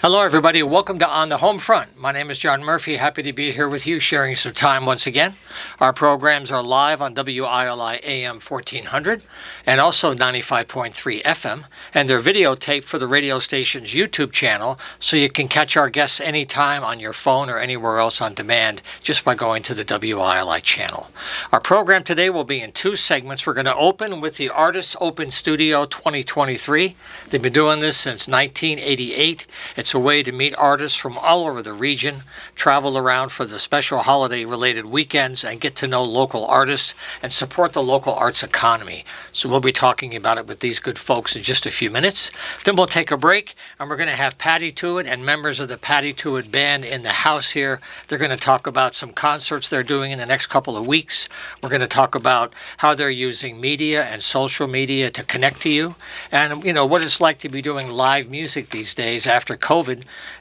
Hello, everybody. Welcome to On the Homefront. My name is John Murphy. Happy to be here with you, sharing some time once again. Our programs are live on WILI AM 1400 and also 95.3 FM, and they're videotaped for the radio station's YouTube channel, so you can catch our guests anytime on your phone or anywhere else on demand just by going to the WILI channel. Our program today will be in two segments. We're going to open with the Artists Open Studio 2023. They've been doing this since 1988. It's a way to meet artists from all over the region, travel around for the special holiday-related weekends, and get to know local artists and support the local arts economy. So we'll be talking about it with these good folks in just a few minutes. Then we'll take a break, and we're going to have Patty Tuite and members of the Patty Tuite Band in the house here. They're going to talk about some concerts they're doing in the next couple of weeks. We're going to talk about how they're using media and social media to connect to you, and what it's like to be doing live music these days after COVID,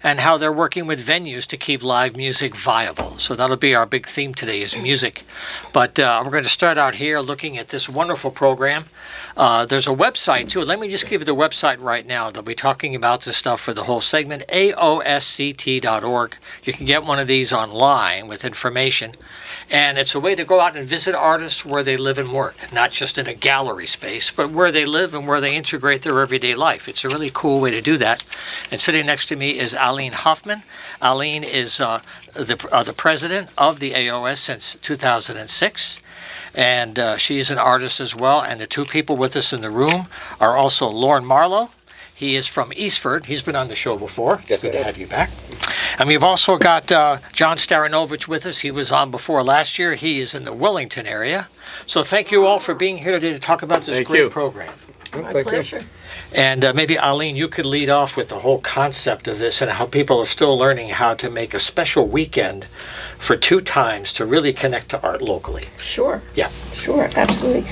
and how they're working with venues to keep live music viable. So that'll be our big theme today, is music. But we're going to start out here looking at this wonderful program. There's a website too. Let me just give you the website right now. They'll be talking about this stuff for the whole segment, aosct.org. You can get one of these online with information. And it's a way to go out and visit artists where they live and work, not just in a gallery space, but where they live and where they integrate their everyday life. It's a really cool way to do that. And sitting next to me is Aline Hoffman. Aline is the president of the AOS since 2006. And she is an artist as well. And the two people with us in the room are also Lauren Marlowe. He is from Eastford. He's been on the show before. It's good to have you back. And we've also got John Staranovich with us. He was on before last year. He is in the Wellington area. So thank you all for being here today to talk about this great program. My pleasure. And maybe, Aline, you could lead off with the whole concept of this and how people are still learning how to make a special weekend for two times to really connect to art locally. Sure. Yeah. Sure, absolutely.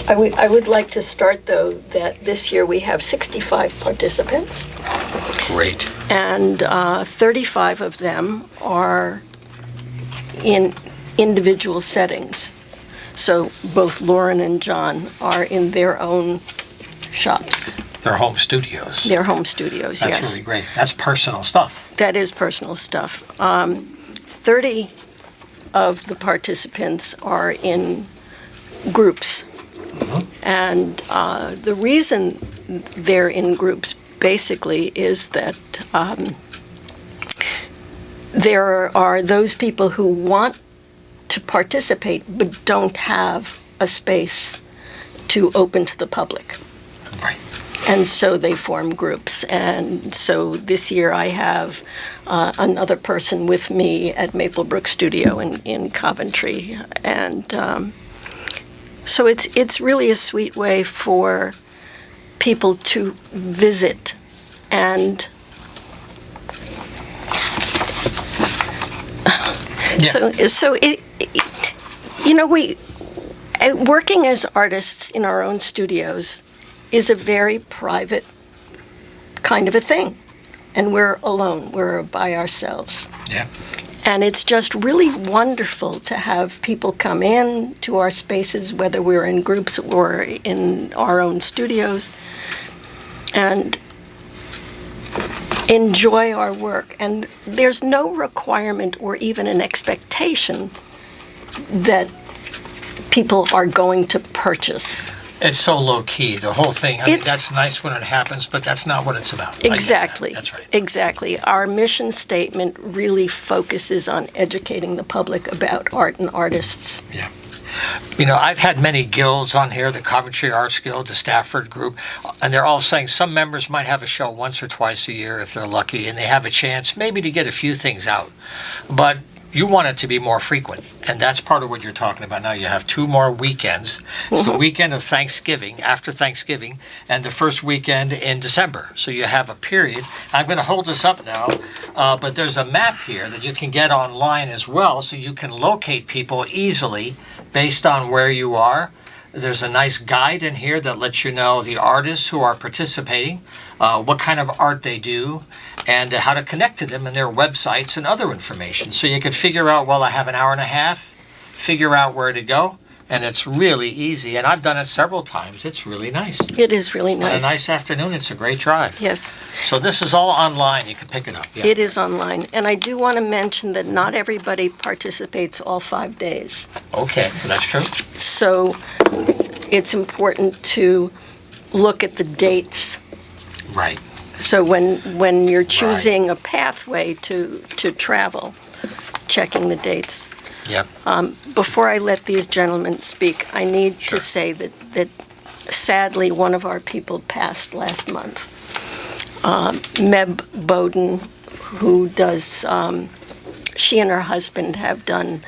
I would like to start, though, that this year we have 65 participants. Great. And 35 of them are in individual settings. So both Lauren and John are in their own shops. Their home studios. Their home studios, yes. That's really great. That's personal stuff. That is personal stuff. 30 of the participants are in groups. Mm-hmm. And the reason they're in groups basically is that there are those people who want to participate but don't have a space to open to the public. Right. And so they form groups. And so this year I have another person with me at Maplebrook Studio in Coventry. And so it's really a sweet way for people to visit and so we working as artists in our own studios is a very private kind of a thing, and we're alone, we're by ourselves. Yeah. And it's just really wonderful to have people come in to our spaces, whether we're in groups or in our own studios, and enjoy our work. And there's no requirement or even an expectation that people are going to purchase. It's so low-key, the whole thing. I mean, that's nice when it happens, but that's not what it's about. Exactly. That's right. Exactly. Our mission statement really focuses on educating the public about art and artists. Yeah. I've had many guilds on here, the Coventry Arts Guild, the Stafford Group, and they're all saying some members might have a show once or twice a year if they're lucky, and they have a chance maybe to get a few things out. But you want it to be more frequent, and that's part of what you're talking about now. You have 2 more weekends. It's the weekend of Thanksgiving, after Thanksgiving, and the first weekend in December. So you have a period. I'm going to hold this up now, but there's a map here that you can get online as well, so you can locate people easily based on where you are. There's a nice guide in here that lets you know the artists who are participating, what kind of art they do, and how to connect to them and their websites and other information. So you could figure out, well, I have an hour and a half, figure out where to go, and it's really easy. And I've done it several times. It's really nice. It is really On nice. a nice afternoon, it's a great drive. Yes. So this is all online. You can pick it up. Yeah. It is online. And I do want to mention that not everybody participates all 5 days. Okay, that's true. So it's important to look at the dates. Right. So when you're choosing a pathway to travel, checking the dates. Yep. Before I let these gentlemen speak, I need Sure. to say that sadly one of our people passed last month. Meb Bowden, who does, she and her husband have done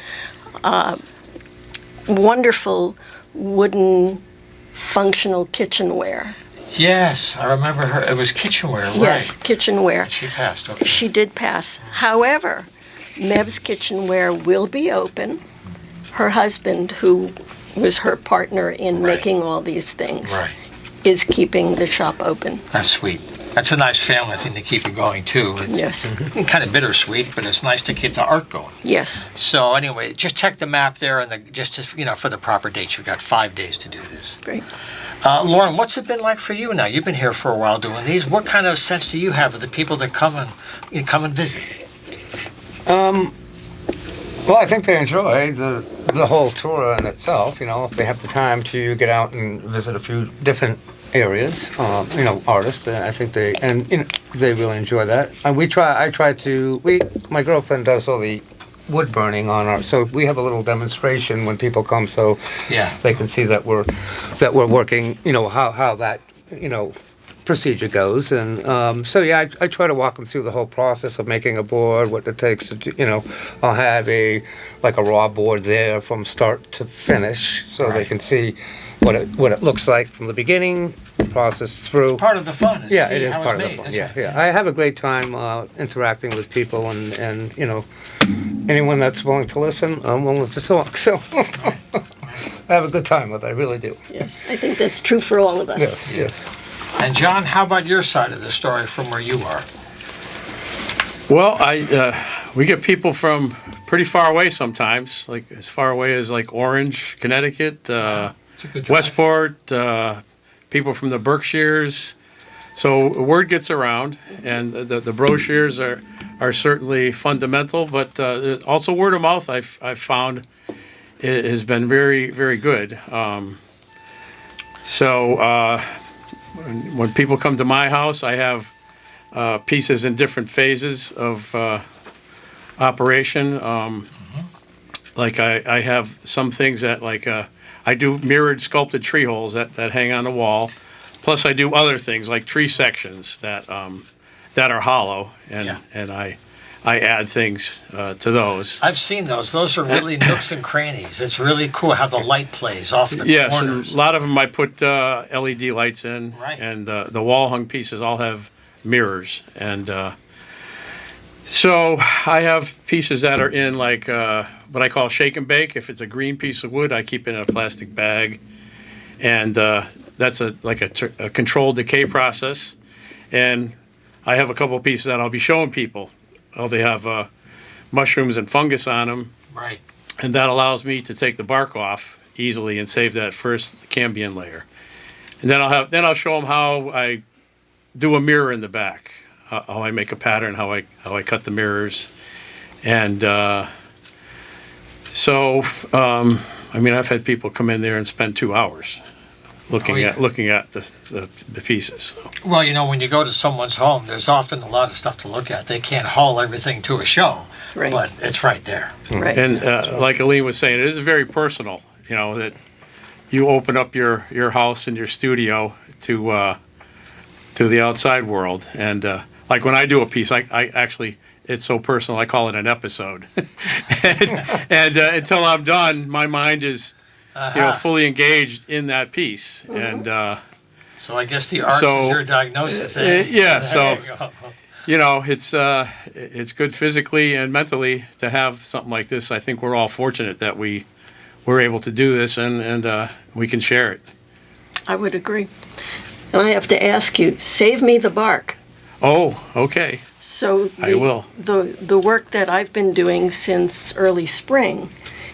wonderful wooden functional kitchenware. Yes, I remember her. It was kitchenware, right? Yes, kitchenware. She passed. Okay. She did pass. However, Meb's Kitchenware will be open. Her husband, who was her partner in Right. making all these things, Right. is keeping the shop open. That's sweet. That's a nice family thing to keep it going too. Yes. Kind of bittersweet, but it's nice to keep the art going. Yes. So anyway, just check the map there, and for the proper dates. You've got 5 days to do this. Great. Lauren, what's it been like for you now? You've been here for a while doing these. What kind of sense do you have of the people that come and visit? Well, I think they enjoy the whole tour in itself. If they have the time to get out and visit a few different areas, artists, I think they really enjoy that. And my girlfriend does all the wood burning so we have a little demonstration when people come, so Yeah. they can see that we're working, how that, procedure goes. And I try to walk them through the whole process of making a board, what it takes to do. I'll have a raw board there from start to finish, so they Right. can see what it looks like from the beginning, process through. Part of the fun is Yeah, see it is how part it's of made. the fun. That's Yeah, right. yeah. I have a great time interacting with people, and anyone that's willing to listen, I'm willing to talk. So I have a good time with it. I really do. Yes. I think that's true for all of us. Yes, yes. And John, how about your side of the story from where you are? Well, we get people from pretty far away sometimes, like as far away as like Orange, Connecticut, It's a good drive. Westport, people from the Berkshires. So word gets around, and the brochures are certainly fundamental, but also word of mouth I've found has been very, very good. When people come to my house, I have pieces in different phases of operation. Like I have some things that I do mirrored sculpted tree holes that hang on the wall. Plus I do other things like tree sections that are hollow, and I add things to those. I've seen those. Those are really nooks and crannies. It's really cool how the light plays off the Yes, corners. and a lot of them I put LED lights in, Right. and the wall hung pieces all have mirrors, and so I have pieces that are in what I call shake and bake. If it's a green piece of wood, I keep it in a plastic bag, and that's a controlled decay process. And I have a couple of pieces that I'll be showing people. They have mushrooms and fungus on them, Right. and that allows me to take the bark off easily and save that first cambium layer. And then I'll show them how I do a mirror in the back, how I make a pattern, how I cut the mirrors, and I've had people come in there and spend 2 hours looking yeah. at the pieces. Well, when you go to someone's home, there's often a lot of stuff to look at. They can't haul everything to a show, Right. but it's right there. Right. And like Aline was saying, it is very personal. That you open up your house and your studio to the outside world. And like when I do a piece, I actually, it's so personal, I call it an episode. and until I'm done, my mind is fully engaged in that piece. And So I guess the art is your diagnosis. yeah, There so you go. it's good physically and mentally to have something like this. I think we're all fortunate that we're able to do this, and we can share it. I would agree. And I have to ask you, save me the bark. Oh, okay. So I will. The work that I've been doing since early spring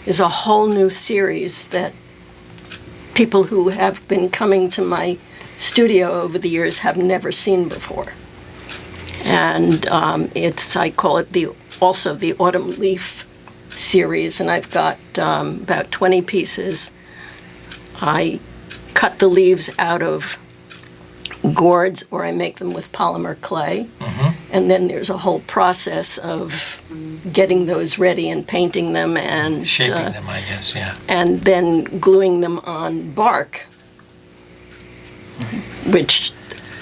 is a whole new series that people who have been coming to my studio over the years have never seen before. And I call it the Autumn Leaf series, and I've got about 20 pieces. I cut the leaves out of gourds, or I make them with polymer clay. And then there's a whole process of getting those ready and painting them and Shaping them, I guess, yeah. and then gluing them on bark, which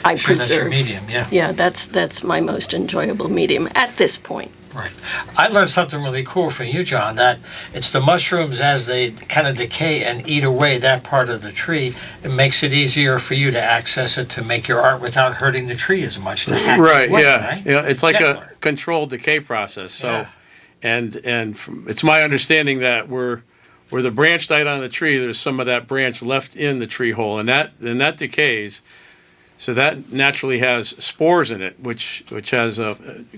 I Sure, preserve. that's your medium, yeah. Yeah, that's my most enjoyable medium at this point. Right. I learned something really cool from you, John, that it's the mushrooms as they kind of decay and eat away that part of the tree. It makes it easier for you to access it to make your art without hurting the tree as much. To hack Right, away, yeah. right? Yeah, it's like Gentler. a controlled decay process. So, Yeah. it's my understanding that where the branch died on the tree, there's some of that branch left in the tree hole, and that decays. So that naturally has spores in it, which has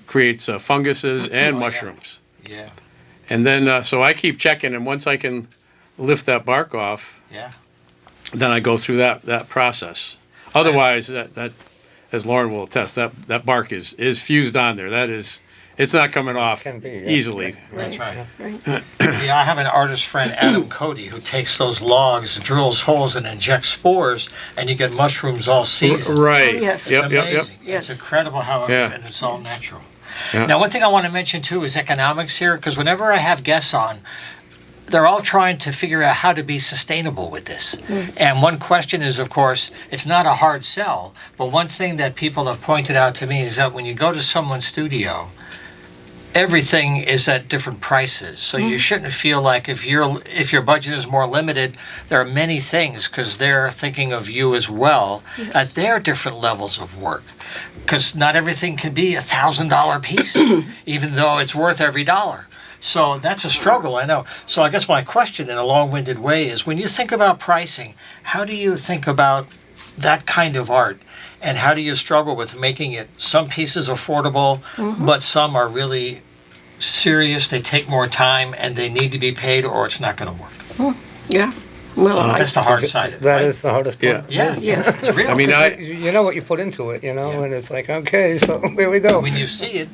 creates funguses and Oh, yeah. mushrooms. Yeah, And then so I keep checking, and once I can lift that bark off, yeah. then I go through that process. Otherwise, that as Lauren will attest, that bark is fused on there. It's not coming off Can be, yeah. easily. That's right. Right. Yeah, I have an artist friend, Adam Cody, who takes those logs, drills holes, and injects spores, and you get mushrooms all season. Right. Oh, yes. It's Yep. amazing. Yes. It's incredible how Yeah. and it's all natural. Yeah. Now, one thing I want to mention too is economics here, because whenever I have guests on, they're all trying to figure out how to be sustainable with this. And one question is, of course, it's not a hard sell, but one thing that people have pointed out to me is that when you go to someone's studio, everything is at different prices. So you shouldn't feel like if your budget is more limited, there are many things, because they're thinking of you as well at their different levels of work. Because not everything can be $1,000 piece, even though it's worth every dollar. So that's a struggle, I know. So I guess my question in a long-winded way is, when you think about pricing, how do you think about that kind of art? And how do you struggle with making it some pieces affordable, but some are really serious, they take more time, and they need to be paid, or it's not going to work? Yeah. Well, That's the hard side of it, That right? is the hardest part. Yeah. Yeah, Yes. it's real. I mean, You know what you put into it, Yeah. and it's like, okay, so here we go. when you see it,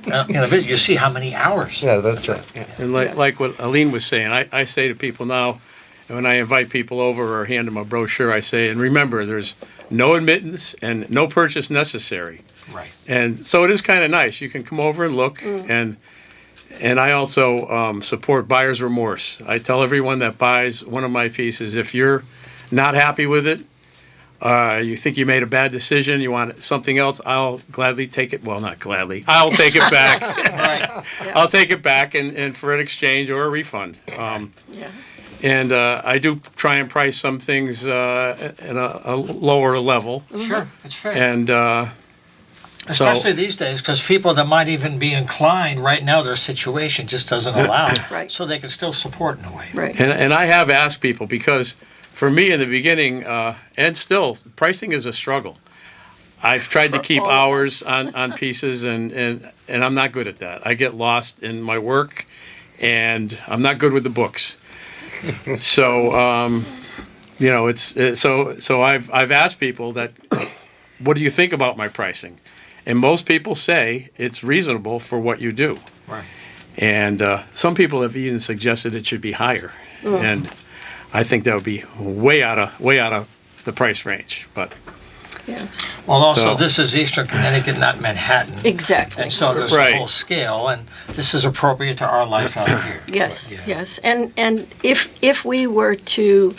you see how many hours. Yeah, that's it. Yeah. And like what Aline was saying, I say to people now, when I invite people over or hand them a brochure, I say, and remember, there's no admittance and no purchase necessary. Right. And so it is kind of nice. You can come over and look, and I also support buyer's remorse. I tell everyone that buys one of my pieces, if you're not happy with it, you think you made a bad decision, you want something else, I'll gladly take it. Well, not gladly. I'll take it back. Right. I'll take it back and for an exchange or a refund. Yeah. And I do try and price some things at a lower level. Sure, it's fair. And Especially these days, because people that might even be inclined, right now their situation just doesn't allow it. Right. So they can still support in a way. Right. And I have asked people, because for me in the beginning, and still, pricing is a struggle. I've tried to For keep all of hours us. on pieces, and I'm not good at that. I get lost in my work, and I'm not good with the books. So, so I've asked people that, what do you think about my pricing? And most people say it's reasonable for what you do. Right. And some people have even suggested it should be higher. And I think that would be way out of the price range. But Yes. Well, also, So- this is Eastern Connecticut, not Manhattan. Exactly. And so there's Right. a whole scale, and this is appropriate to our life out here. Yes, Yeah. yes. And if we were to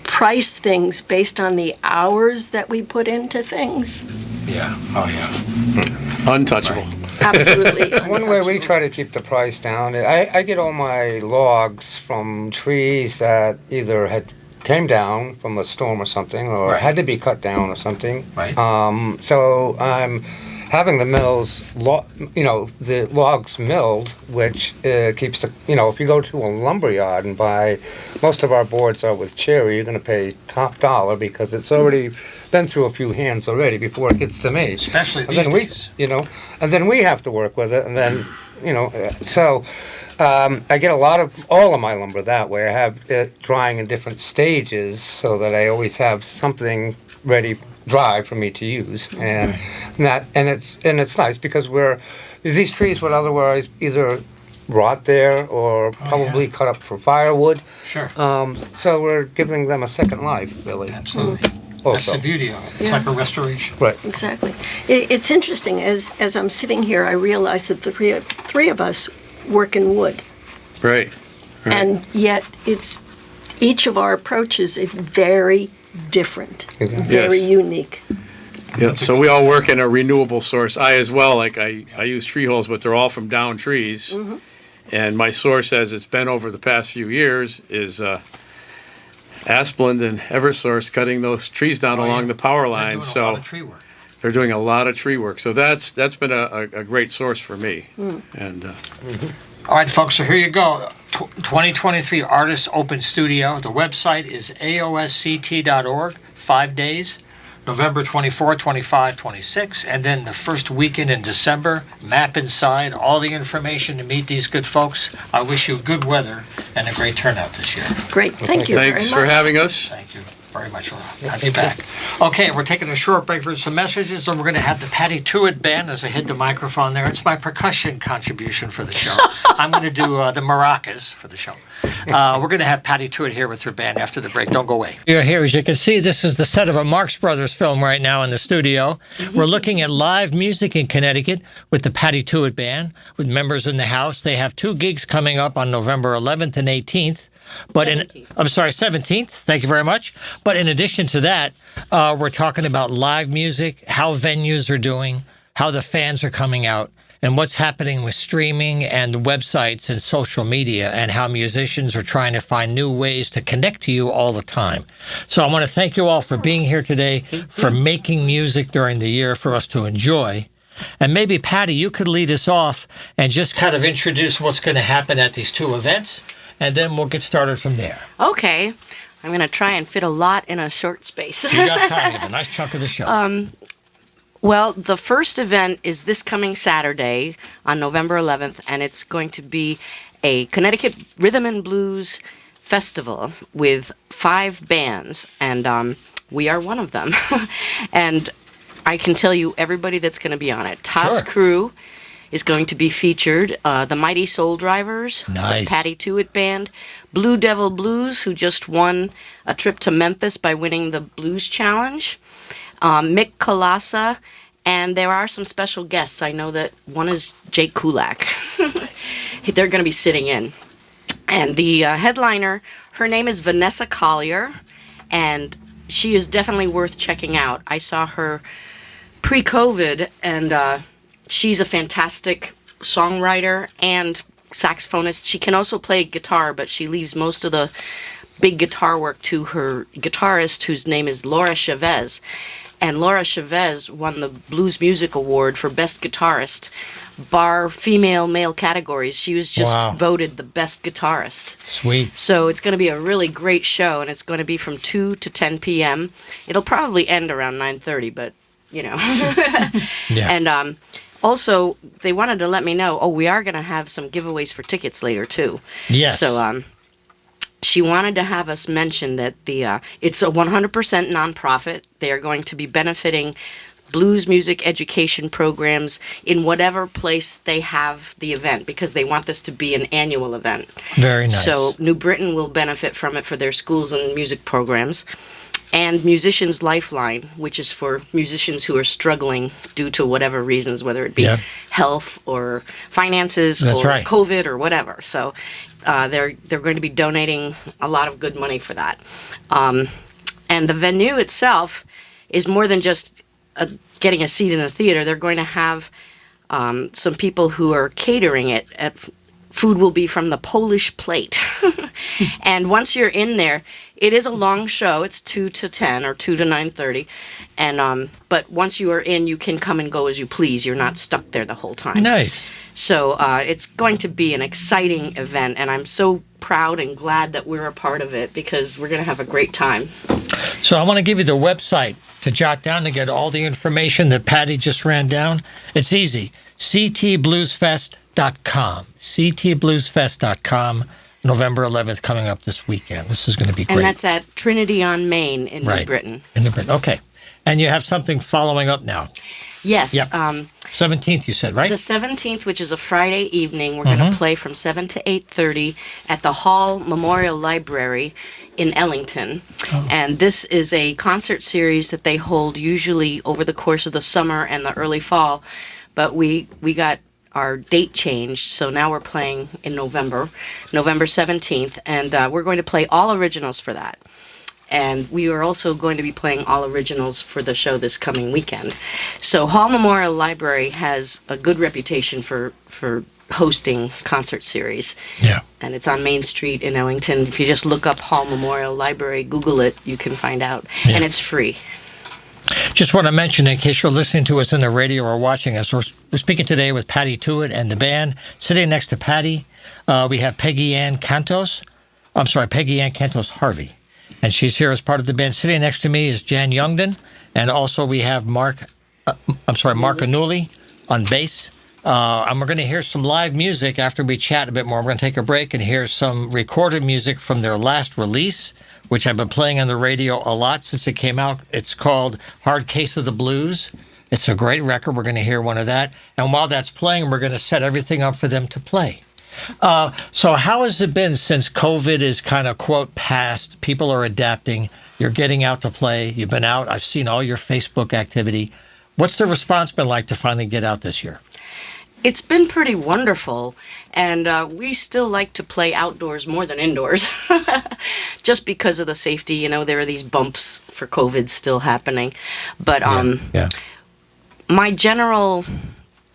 price things based on the hours that we put into things, Yeah. Oh, yeah. untouchable. absolutely. One way we untouchable. try to keep the price down, I get all my logs from trees that either came down from a storm or something, or Right. had to be cut down or something. Right. So I'm having the mills, the logs milled, which keeps the, if you go to a lumber yard and buy, most of our boards are with cherry, you're going to pay top dollar because it's already been through a few hands already before it gets to me. Especially And these then days. and then we have to work with it, and then, so I get all of my lumber that way. I have it drying in different stages so that I always have something ready dry for me to use, and it's nice because these trees would otherwise either rot there or probably cut up for firewood. Sure. So we're giving them a second life, really. Absolutely. That's Also. the beauty of it. It's Yeah. like a restoration. Right. Exactly. It's interesting, as I'm sitting here, I realize that the three of us work in wood. Right. And yet each of our approaches is very different, very Yes. unique. Yeah. So we all work in a renewable source. I as well. Like I use tree holes, but they're all from down trees. And my source, as it's been over the past few years, is Asplund and Eversource cutting those trees down along the power line. They're doing a lot of tree work. They're doing a lot of tree work. So that's been a great source for me. And All right, folks, so here you go. 2023 Artists Open Studio. The website is aosct.org, 5 days, November 24, 25, 26, and then the first weekend in December. Map inside, all the information to meet these good folks. I wish you good weather and a great turnout this year. Great. Thank you thanks very for much. having us. Thank you very much, Laura. Have you back. Okay, we're taking a short break for some messages, and we're going to have the Patty Tuite band as I hit the microphone there. It's my percussion contribution for the show. I'm going to do the maracas for the show. We're going to have Patty Tuite here with her band after the break. Don't go away. You're here. As you can see, this is the set of a Marx Brothers film right now in the studio. We're looking at live music in Connecticut with the Patty Tuite band, with members in the house. They have 2 gigs coming up on November 11th and 18th. But 17th. Thank you very much. But in addition to that, we're talking about live music, how venues are doing, how the fans are coming out, and what's happening with streaming and websites and social media, and how musicians are trying to find new ways to connect to you all the time. So I want to thank you all for being here today, for making music during the year for us to enjoy. And maybe, Patty, you could lead us off and just kind of introduce what's going to happen at these 2 events, and then we'll get started from there. Okay. I'm going to try and fit a lot in a short space. You got time. You have a nice chunk of the show. Well, the first event is this coming Saturday on November 11th, and it's going to be a Connecticut Rhythm and Blues Festival with 5 bands, and we are one of them. And I can tell you everybody that's going to be on it. Toss Sure. Crew is going to be featured. The Mighty Soul Drivers, Nice. the Patty Tuite Band, Blue Devil Blues, who just won a trip to Memphis by winning the Blues Challenge, Mick Kalasa, and there are some special guests. I know that one is Jake Kulak. They're going to be sitting in. And the headliner, her name is Vanessa Collier, and she is definitely worth checking out. I saw her pre-COVID, and she's a fantastic songwriter and saxophonist. She can also play guitar, but she leaves most of the big guitar work to her guitarist, whose name is Laura Chavez. And Laura Chavez won the Blues Music Award for Best Guitarist, bar female, male categories. She was just Wow. voted the best guitarist. Sweet. So it's going to be a really great show, and it's going to be from 2 to 10 p.m. It'll probably end around 9:30, but, you know. Yeah. And also, they wanted to let me know, we are going to have some giveaways for tickets later, too. Yes. So she wanted to have us mention that it's a 100% nonprofit. They are going to be benefiting blues music education programs in whatever place they have the event, because they want this to be an annual event. Very nice. So New Britain will benefit from it for their schools and music programs. And Musicians Lifeline, which is for musicians who are struggling due to whatever reasons, whether it be Yeah. health or finances That's or right. COVID or whatever. So they're going to be donating a lot of good money for that. And the venue itself is more than just getting a seat in the theater. They're going to have some people who are catering it food will be from the Polish plate. And once you're in there, it is a long show. It's 2 to 10 or 2 to 9:30. And but once you are in, you can come and go as you please. You're not stuck there the whole time. Nice. So it's going to be an exciting event, and I'm so proud and glad that we're a part of it because we're going to have a great time. So I want to give you the website to jot down to get all the information that Patty just ran down. It's easy. ctbluesfest.com. ctbluesfest.com. November 11th coming up this weekend. This is going to be great. And that's at Trinity on Main in New Britain. In New Britain. Okay. And you have something following up now. Yes. Yep. 17th, you said, right? The 17th, which is a Friday evening, we're going to play from 7 to 8:30 at the Hall Memorial Library in Ellington. Oh. And this is a concert series that they hold usually over the course of the summer and the early fall. But we got our date changed, so now we're playing in November 17th, and we're going to play all originals for that. And we are also going to be playing all originals for the show this coming weekend. So Hall Memorial Library has a good reputation for hosting concert series. Yeah. And it's on Main Street in Ellington. If you just look up Hall Memorial Library, Google it, you can find out. Yeah. And it's free. Just want to mention, in case you're listening to us in the radio or watching us, we're speaking today with Patty Tuite and the band. Sitting next to Patty, we have Peggy Ann Cantos Harvey. And she's here as part of the band. Sitting next to me is Jan Youngden. And also we have Mark Anuli on bass. And we're going to hear some live music after we chat a bit more. We're going to take a break and hear some recorded music from their last release, which I've been playing on the radio a lot since it came out. It's called Hard Case of the Blues. It's a great record. We're going to hear one of that. And while that's playing, we're going to set everything up for them to play. So how has it been since COVID is kind of, quote, past? People are adapting. You're getting out to play. You've been out. I've seen all your Facebook activity. What's the response been like to finally get out this year? It's been pretty wonderful, and we still like to play outdoors more than indoors, just because of the safety. You know, there are these bumps for COVID still happening. But my general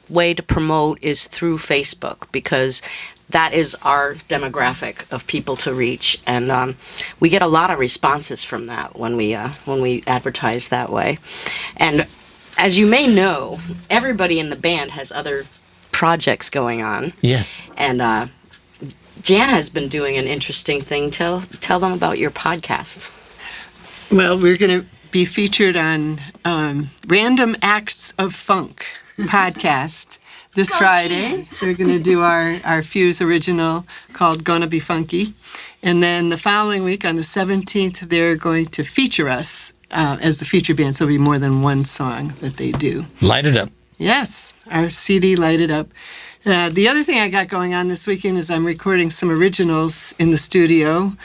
way to promote is through Facebook, because that is our demographic of people to reach, and we get a lot of responses from that when we advertise that way. And as you may know, everybody in the band has other projects going on. Yeah. And Jan has been doing an interesting thing. Tell them about your podcast. Well, we're going to be featured on Random Acts of Funk podcast this Friday. We're going to do our Fuse original called Gonna Be Funky. And then the following week on the 17th, they're going to feature us as the feature band. So it'll be more than one song that they do. Light it up. Yes, our CD Light It Up. The other thing I got going on this weekend is I'm recording some originals in the studio,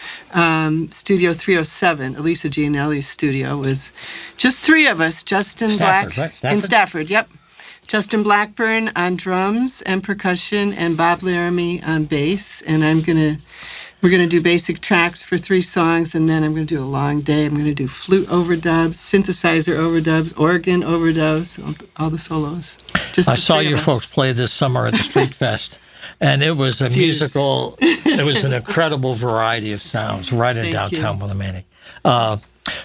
Studio 307, Elisa Gianelli's studio, with just three of us, Justin Stafford, Black right? Stafford? in Stafford, yep. Justin Blackburn on drums and percussion, and Bob Laramie on bass. And we're gonna do basic tracks for 3 songs, and then I'm gonna do a long day. I'm gonna do flute overdubs, synthesizer overdubs, organ overdubs, all the solos. I saw you folks play this summer at the Street Fest, and it was a musical. It was an incredible variety of sounds right in downtown Willimantic.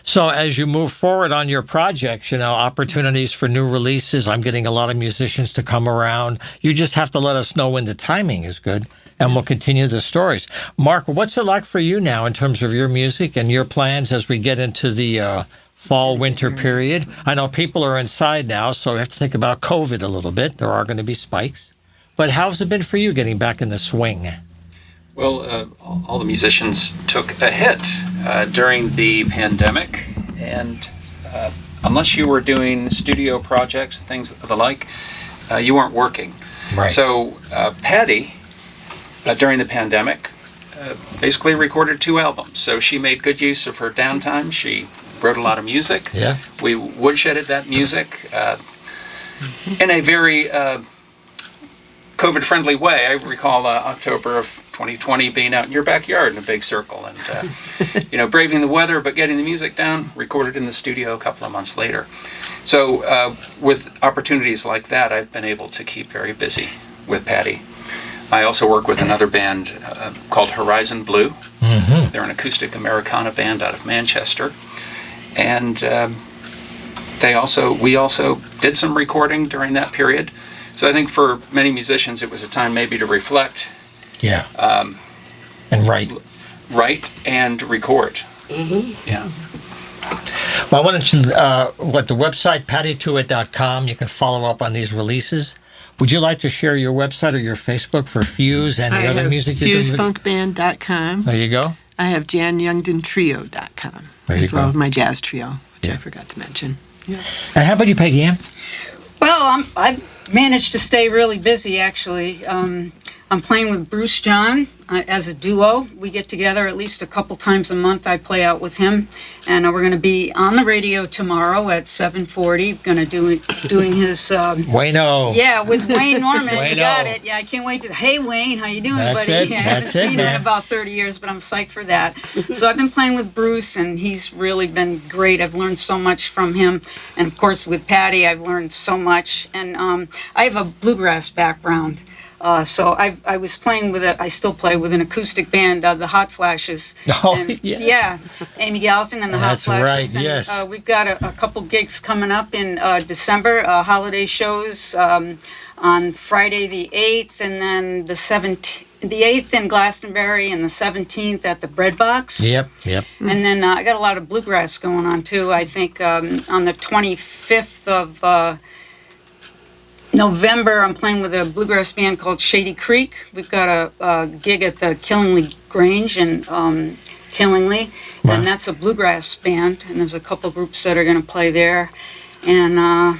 So as you move forward on your projects, opportunities for new releases, I'm getting a lot of musicians to come around. You just have to let us know when the timing is good, and we'll continue the stories. Mark, what's it like for you now in terms of your music and your plans as we get into the fall-winter period? I know people are inside now, so we have to think about COVID a little bit. There are going to be spikes. But how's it been for you getting back in the swing? Well, all the musicians took a hit during the pandemic, and unless you were doing studio projects and things of the like, you weren't working. Right. So Patty, during the pandemic, basically recorded 2 albums. So she made good use of her downtime. She wrote a lot of music. Yeah. We woodshedded that music in a very COVID-friendly way. I recall October of 2020 being out in your backyard in a big circle and braving the weather but getting the music down, recorded in the studio a couple of months later. So with opportunities like that, I've been able to keep very busy with Patty. I also work with another band called Horizon Blue. Mm-hmm. They're an acoustic Americana band out of Manchester, and we also did some recording during that period. So I think for many musicians, it was a time maybe to reflect, Yeah. And write and record. Mm-hmm. Yeah. Well, I wanted to, the website, pattytuite.com, you can follow up on these releases. Would you like to share your website or your Facebook for Fuse and the other music you're doing? FuseFunkBand.com. There you go. I have JanYoungdenTrio.com There you as well go. as my jazz trio, which Yeah. I forgot to mention. Yeah. And how about you, Peggy Ann? Well, I've managed to stay really busy, actually. I'm playing with Bruce John as a duo. We get together at least a couple times a month. I play out with him, and we're going to be on the radio tomorrow at 7:40. Going to doing his Wayno. yeah, with Wayne Norman. Wayno. You got it. Yeah, I can't wait to. Hey, Wayne, how you doing, That's buddy? it. I haven't That's it, seen him man. in about 30 years, but I'm psyched for that. So I've been playing with Bruce, and he's really been great. I've learned so much from him, and of course with Patty, I've learned so much. And I have a bluegrass background. So I was playing I still play with an acoustic band, the Hot Flashes. Oh, And, yeah. Amy Gallatin and the That's Hot Flashes. right, And, yes. we've got a couple gigs coming up in December, holiday shows on Friday the 8th, and then the 8th in Glastonbury, and the 17th at the Bread Box. Yep. And then I got a lot of bluegrass going on too. I think on the 25th of November, I'm playing with a bluegrass band called Shady Creek. We've got a gig at the Killingley Grange in Killingley, Wow. and that's a bluegrass band. And there's a couple groups that are going to play there. And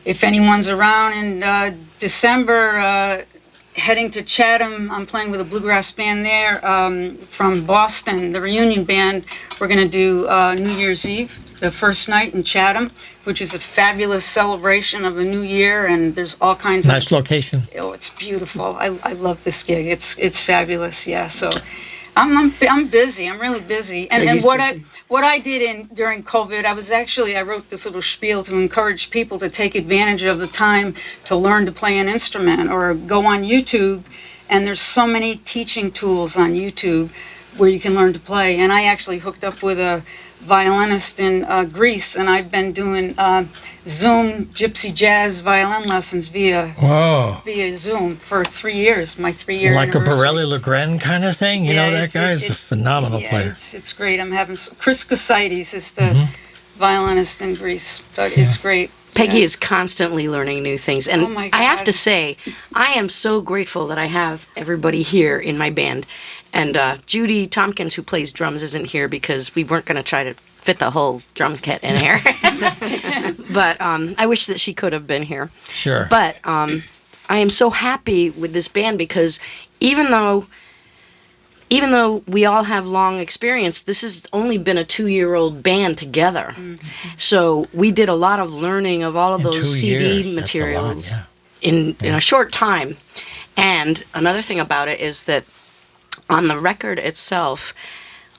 if anyone's around in December, heading to Chatham, I'm playing with a bluegrass band there from Boston, the Reunion Band. We're going to do New Year's Eve, the first night in Chatham, which is a fabulous celebration of the new year, and there's all kinds Nice of... location. Oh, it's beautiful. I love this gig. It's fabulous, yeah. So I'm busy. I'm really busy. And what I did during COVID, I wrote this little spiel to encourage people to take advantage of the time to learn to play an instrument or go on YouTube. And there's so many teaching tools on YouTube where you can learn to play. And I actually hooked up with a violinist in Greece, and I've been doing Zoom gypsy jazz violin lessons via Zoom for 3 years. My 3-year Like anniversary. a Borelli Legren kind of thing? You know, that guy is a phenomenal player. It's great. I'm having Chris Kasides is the violinist in Greece, but it's great. Peggy Yeah. is constantly learning new things. And Oh my I have God. to say, I am so grateful that I have everybody here in my band. And Judy Tompkins, who plays drums, isn't here because we weren't going to try to fit the whole drum kit in here. But I wish that she could have been here. Sure. But I am so happy with this band because even though we all have long experience, this has only been a 2-year-old band together. So we did a lot of learning of all of In those 2 CD years, that's a lot, materials yeah. in a short time. And another thing about it is that on the record itself,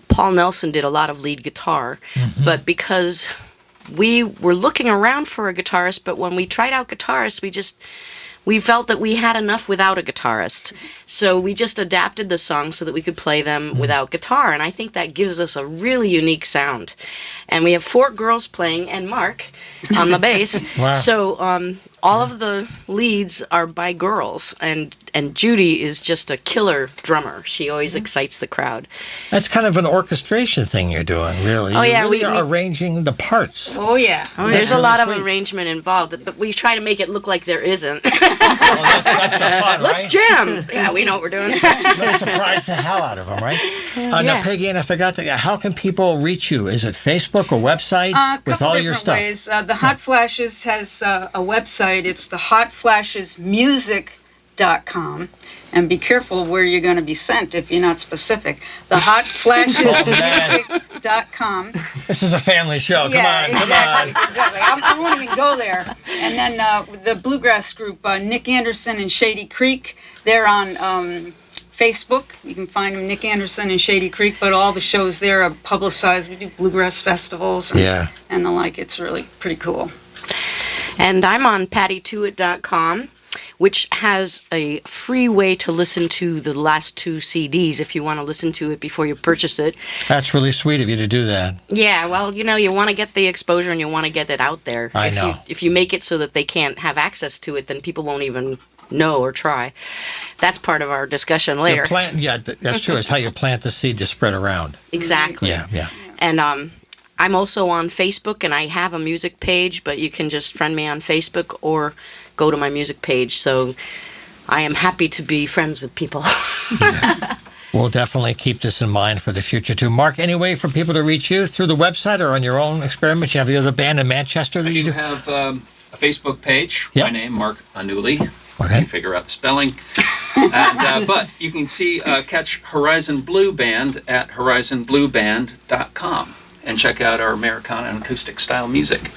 Paul Nelson did a lot of lead guitar, but because we were looking around for a guitarist, but when we tried out guitarists, we felt that we had enough without a guitarist. So we just adapted the songs so that we could play them without guitar. And I think that gives us a really unique sound. And we have 4 girls playing and Mark on the bass. Wow. So all of the leads are by girls. And Judy is just a killer drummer. She always excites the crowd. That's kind of an orchestration thing you're doing, really. Oh, yeah, You're really we- arranging the parts. Oh yeah. There's a really lot of sweet. arrangement involved, but we try to make it look like there isn't. That's the fun, Let's right? jam. Yeah, we know what we're doing. Let's surprise the hell out of them, right? Now, Yeah. Peggy, and I forgot to. How can people reach you? Is it Facebook or website A with couple all different your stuff? ways. The Hot Flashes has a website. It's the hotflashesmusic.com. And be careful where you're going to be sent if you're not specific. The hotflashesmusic.com. This is a family show. Yeah, Come on, exactly. I won't even go there. And then the bluegrass group, Nick Anderson and Shady Creek, they're on Facebook. You can find them, Nick Anderson and Shady Creek, but all the shows there are publicized. We do bluegrass festivals and the like. It's really pretty cool. And I'm on pattytuit.com, which has a free way to listen to the last 2 CDs if you want to listen to it before you purchase it. That's really sweet of you to do that. Yeah, well, you want to get the exposure and you want to get it out there. I know. If you make it so that they can't have access to it, then people won't even know or try. That's part of our discussion later. That's true. It's how you plant the seed to spread around. Exactly. Yeah. And I'm also on Facebook, and I have a music page, but you can just friend me on Facebook or go to my music page. So I am happy to be friends with people. We'll definitely keep this in mind for the future, too. Mark, any way for people to reach you through the website or on your own experiments? You have the other band in Manchester that you do? I have a Facebook page. Yep. My name, Mark Anuli. Okay. You figure out the spelling. And, but you can catch Horizon Blue Band at horizonblueband.com and check out our Americana and acoustic style music.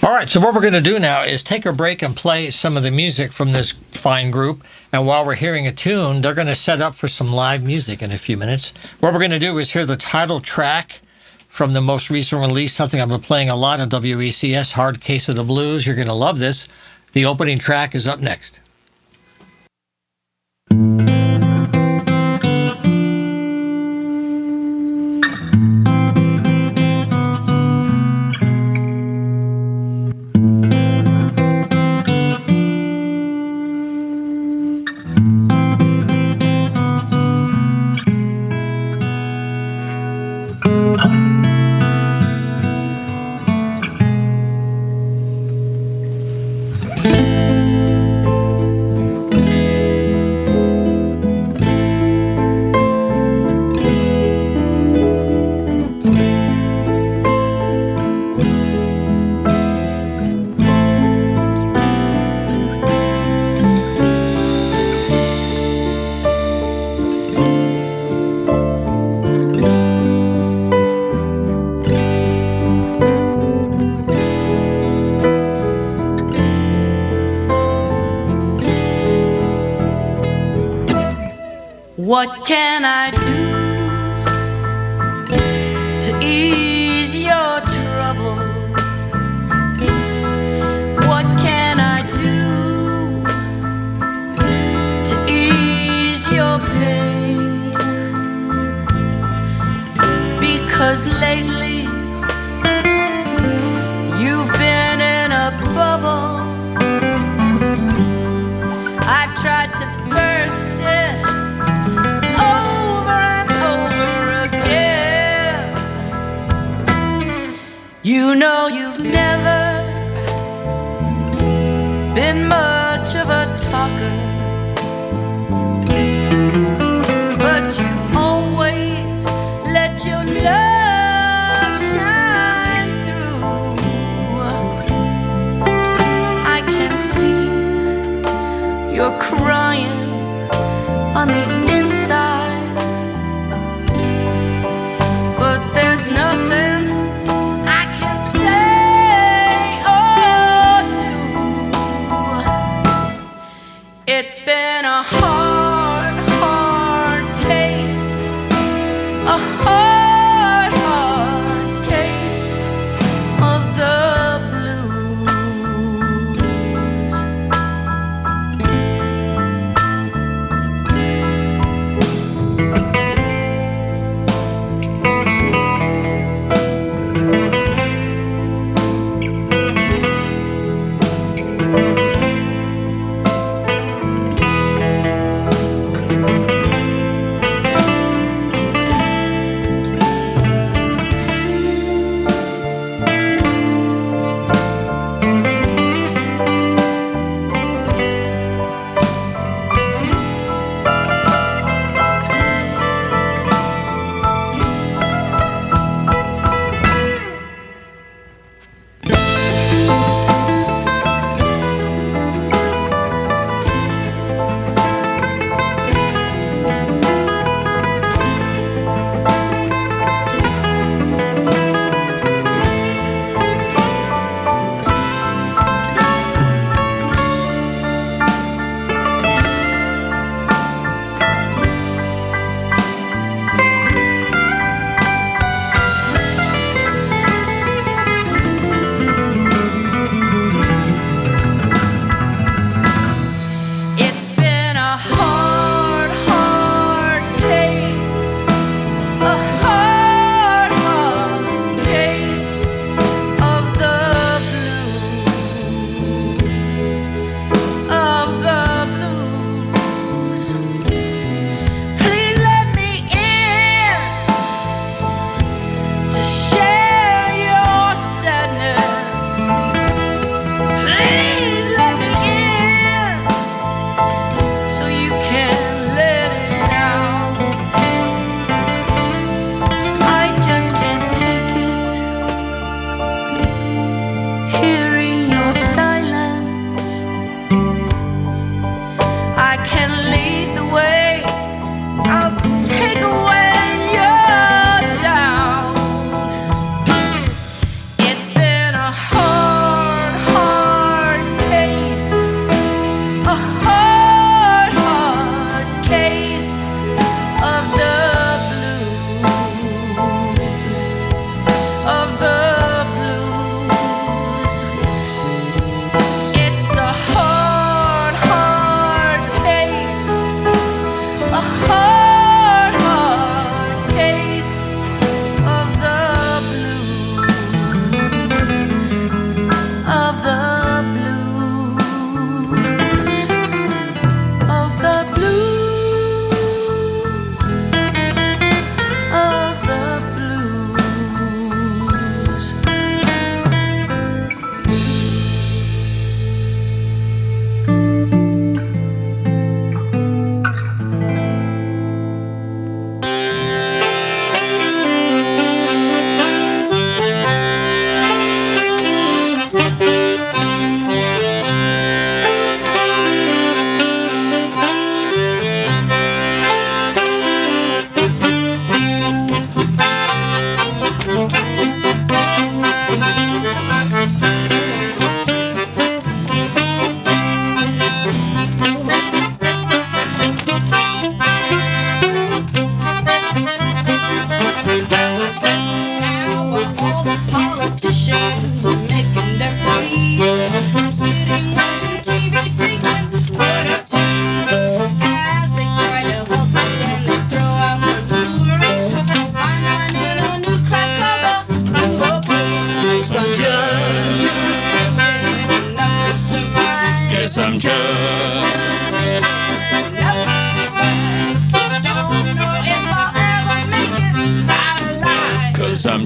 All right, so what we're going to do now is take a break and play some of the music from this fine group. And while we're hearing a tune, they're going to set up for some live music in a few minutes. What we're going to do is hear the title track from the most recent release, something I've been playing a lot on WECS, Hard Case of the Blues. You're going to love this. The opening track is up next. What can I do to ease your trouble? What can I do to ease your pain? Because lately you've been in a bubble. I've tried to burst it over and over again. You know you've never been much of a talker, but you've always let your love shine through. I can see you're crying on the inside, but there's nothing I can say or do. It's been a hard, hard case, a hard, hard case of the blues.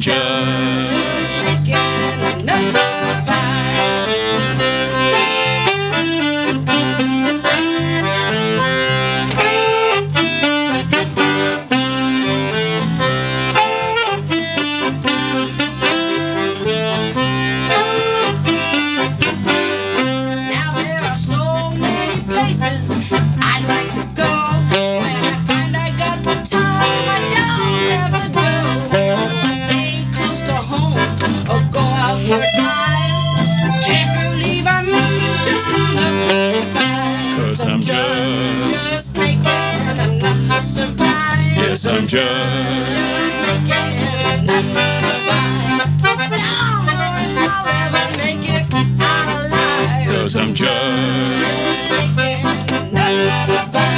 I'm just making enough to I'd like to go. When I find I got the time, I don't have to go. I stay close to home or go out for a drive. Can't believe I'm making just enough to survive. 'Cause I'm just making enough to survive. Yes, I'm just making enough to survive. Don't know if I'll ever make it out alive. 'Cause I'm just making enough to survive.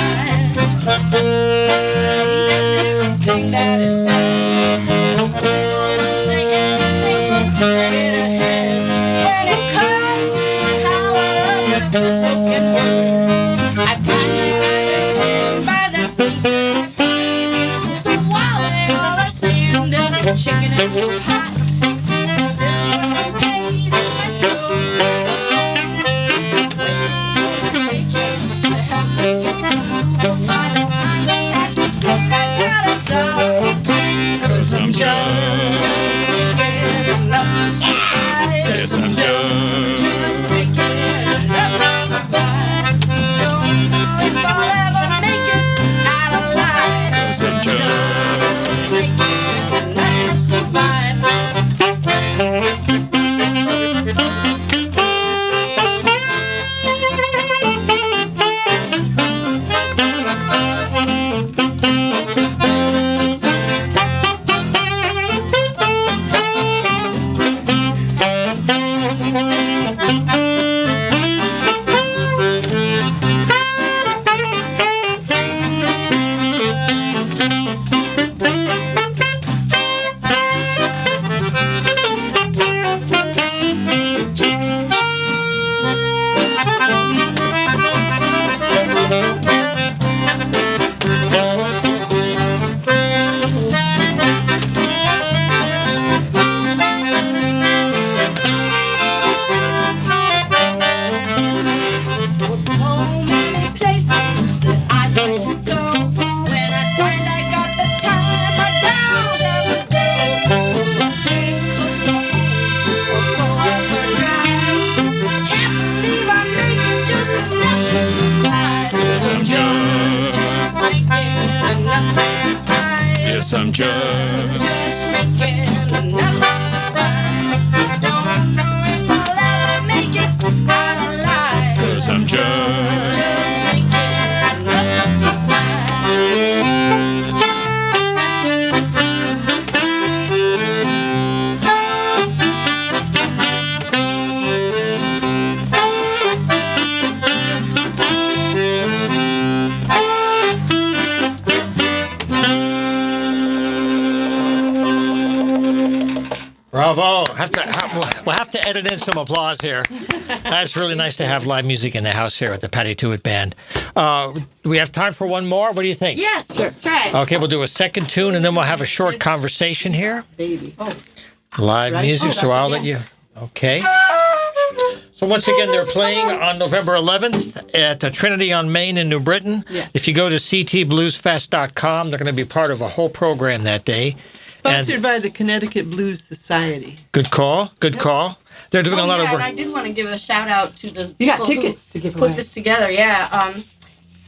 Everything that is said, one second to get ahead. When it comes to the power of the spoken word, I find it by the things that I've heard. So while they all are saying that the chicken and the pot, I paid in my store. Cause I'm just making enough to survive. Yes, I'm just making enough to survive. Don't know if I'll ever make it out alive. Cause I'm just making enough to survive. I'm just making enough to survive. Don't know if I'll ever make it out alive. 'Cause I'm just making enough to survive. Bravo. We'll have to edit in some applause here. That's really nice to have live music in the house here at the Patty Tuite Band. Do we have time for one more? What do you think? Yes, let's try it. Okay, we'll do a second tune, and then we'll have a short conversation here. Baby. Oh. Live music, so I'll let you... Okay. So once again, they're playing on November 11th at Trinity on Main in New Britain. Yes. If you go to ctbluesfest.com, they're going to be part of a whole program that day. Sponsored by the Connecticut Blues Society. Good call. Good call. They're doing a lot of work. And I did want to give a shout out to the You got people tickets who to give put away. this together. Yeah,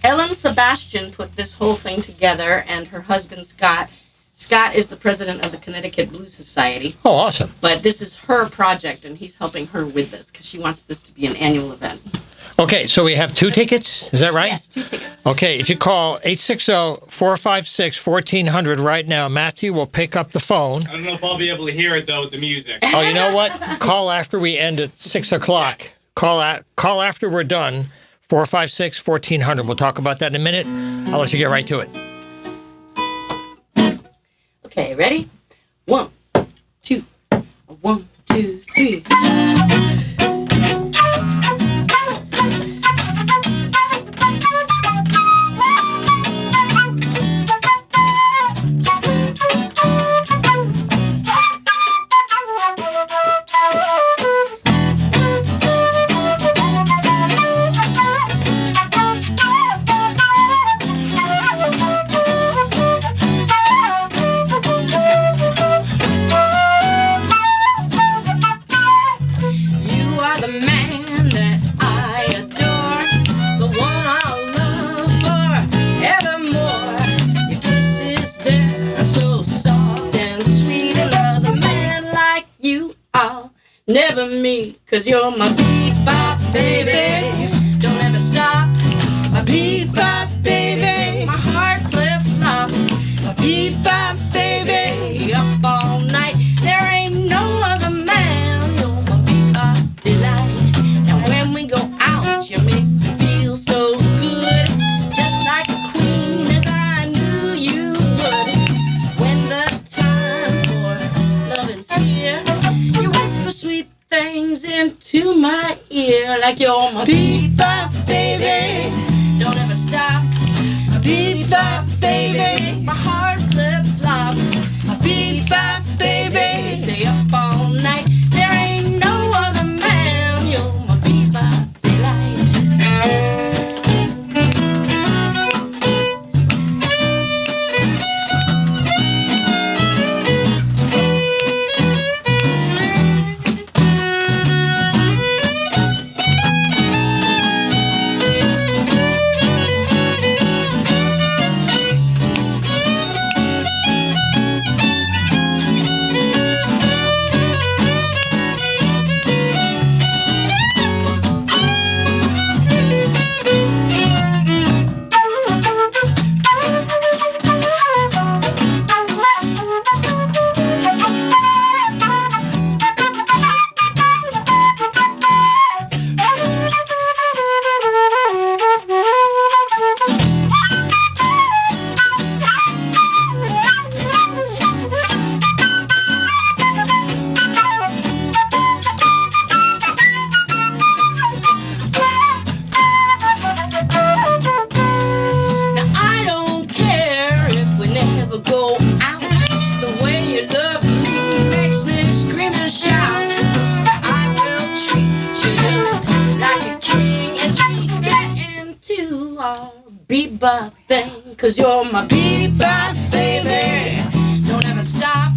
Ellen Sebastian put this whole thing together, and her husband Scott. Scott is the president of the Connecticut Blues Society. Oh, awesome. But this is her project, and he's helping her with this because she wants this to be an annual event. Okay, so we have 2 tickets. Is that right? Yes, 2 tickets. Okay, if you call 860-456-1400 right now, Matthew will pick up the phone. I don't know if I'll be able to hear it, though, with the music. Oh, you know what? Call after we end at 6 o'clock. Call after we're done, 456-1400. We'll talk about that in a minute. I'll let you get right to it. Okay, ready? 1, 2, 1, 2, 3. ever meet, 'cause you're my bebop baby. Don't ever stop, my bebop baby. My heart flip-flop, my bebop baby. Up all night, there ain't no other man. You're my bebop delight. And when we go out, you make me feel so good, just like a queen, as I knew you would. When the time for loving's here, you whisper sweet things into my ear, like you're my bebop baby. Don't ever stop, my bebop baby. My heart flip-flop, my bebop baby. Stay up all night, there ain't no other man. You're my bebop delight. Now I don't care if we never go out. The way you love me makes me scream and shout. I will treat you just like a king as we get into our bebop thing. 'Cause you're my bebop baby. Don't ever stop,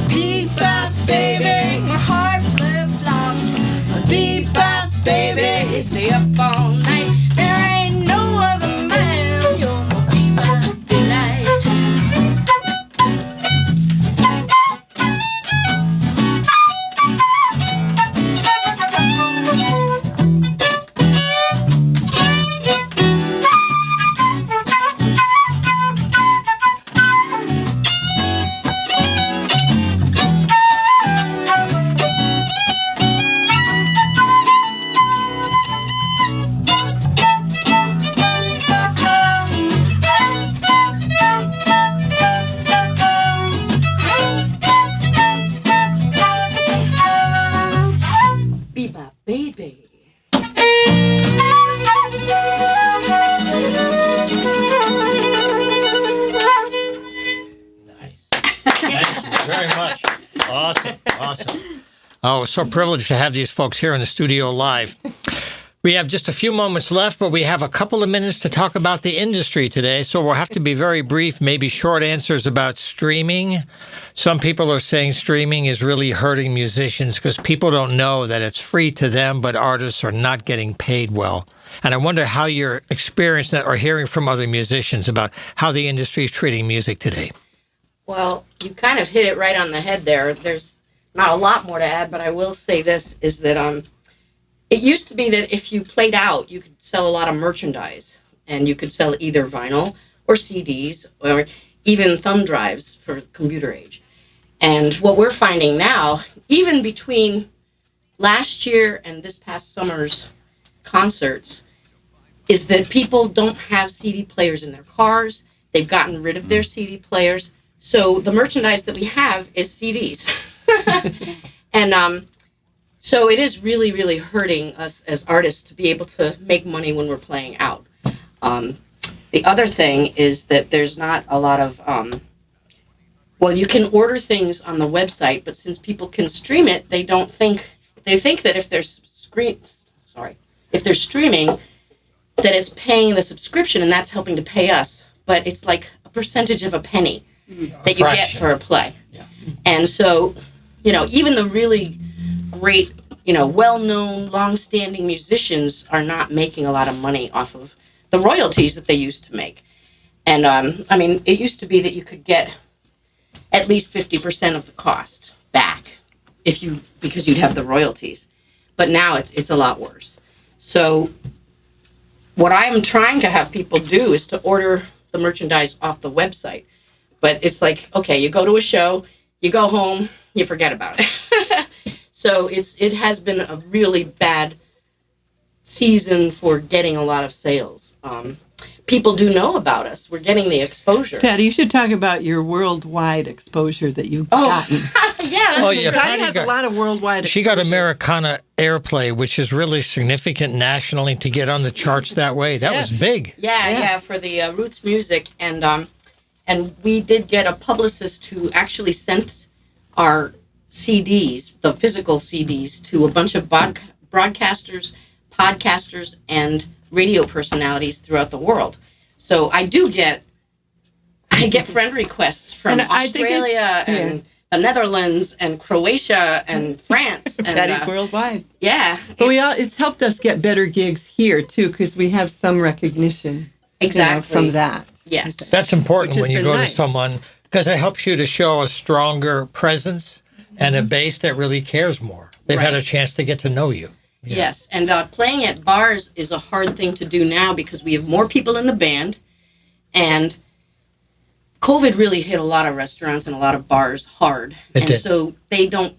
bebop baby. My heart flip-flop, my bebop baby. Stay up all night, there ain't no other man. You're my bebop delight. Bebop baby. Nice. Thank you very much. Awesome. Oh, so privileged to have these folks here in the studio live. We have just a few moments left, but we have a couple of minutes to talk about the industry today, so we'll have to be very brief, maybe short answers about streaming. Some people are saying streaming is really hurting musicians because people don't know that it's free to them, but artists are not getting paid well. And I wonder how you're experiencing that or hearing from other musicians about how the industry is treating music today. Well, you kind of hit it right on the head there. There's not a lot more to add, but I will say this, is that it used to be that if you played out, you could sell a lot of merchandise, and you could sell either vinyl or CDs or even thumb drives for computer age. And what we're finding now, even between last year and this past summer's concerts, is that people don't have CD players in their cars. They've gotten rid of their CD players. So the merchandise that we have is CDs. And so it is really, really hurting us as artists to be able to make money when we're playing out. The other thing is that there's not a lot of, well, you can order things on the website, but since people can stream it, they think that if they're streaming, that it's paying the subscription and that's helping to pay us. But it's like a percentage of a penny that you get for a play. Yeah. And so, even the really great, well-known, long-standing musicians are not making a lot of money off of the royalties that they used to make. And, it used to be that you could get at least 50% of the cost back because you'd have the royalties. But now it's a lot worse. So what I'm trying to have people do is to order the merchandise off the website. But it's like, okay, you go to a show, you go home, you forget about it. So it has been a really bad season for getting a lot of sales. People do know about us. We're getting the exposure. Patty, you should talk about your worldwide exposure that you've gotten. Yeah, Patty has a lot of worldwide exposure. She got Americana airplay, which is really significant nationally to get on the charts that way. That was big. Yeah, for the roots music, and we did get a publicist who actually sent our CDs, the physical CDs, to a bunch of broadcasters, podcasters, and radio personalities throughout the world. So I get friend requests from Australia and the Netherlands and Croatia and France. And, Patty's worldwide. Yeah. But it's helped us get better gigs here, too, because we have some recognition from that. Yes. That's important when you go nice. to someone, because it helps you to show a stronger presence and a base that really cares more. They've had a chance to get to know you. Yeah. Yes, and playing at bars is a hard thing to do now because we have more people in the band, and COVID really hit a lot of restaurants and a lot of bars hard, so they don't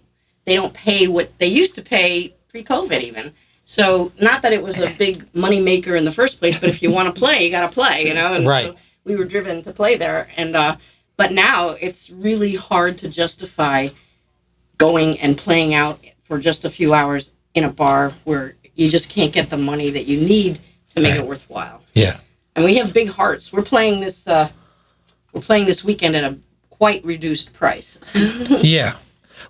pay what they used to pay pre-COVID even. So not that it was a big money maker in the first place, but if you want to play, you got to play, And so we were driven to play there, and but now it's really hard to justify going and playing out for just a few hours in a bar where you just can't get the money that you need to make it worthwhile. Yeah. And we have big hearts. We're playing this weekend at a quite reduced price. Yeah.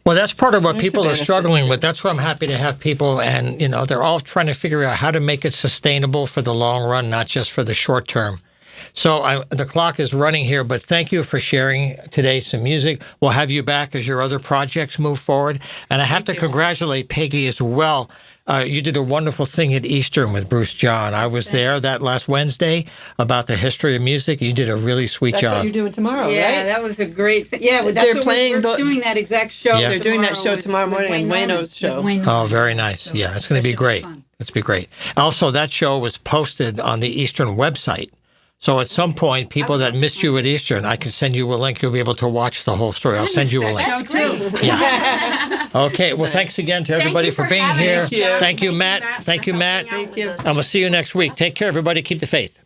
Well, that's part of what people are struggling with. That's why I'm happy to have people, and they're all trying to figure out how to make it sustainable for the long run, not just for the short term. So the clock is running here, but thank you for sharing today some music. We'll have you back as your other projects move forward. And I have to congratulate Peggy as well. You did a wonderful thing at Eastern with Bruce John. I was there that last Wednesday about the history of music. You did a really sweet job. That's what you're doing tomorrow, right? Yeah, that was a great thing. Yeah, well, we're doing that exact show. Yeah. They're doing that show tomorrow morning on Wayno's show. Oh, very nice. Yeah, it's going to be great. It's going to be great. Also, that show was posted on the Eastern website. So at some point, people that missed you at Eastern, I can send you a link. You'll be able to watch the whole story. I'll send you a link. That's great. Yeah. Okay. Well, thanks again to everybody for being here. Thank you. Thank you, Matt. Thank you, Matt. Thank you. And we'll see you next week. Take care, everybody. Keep the faith.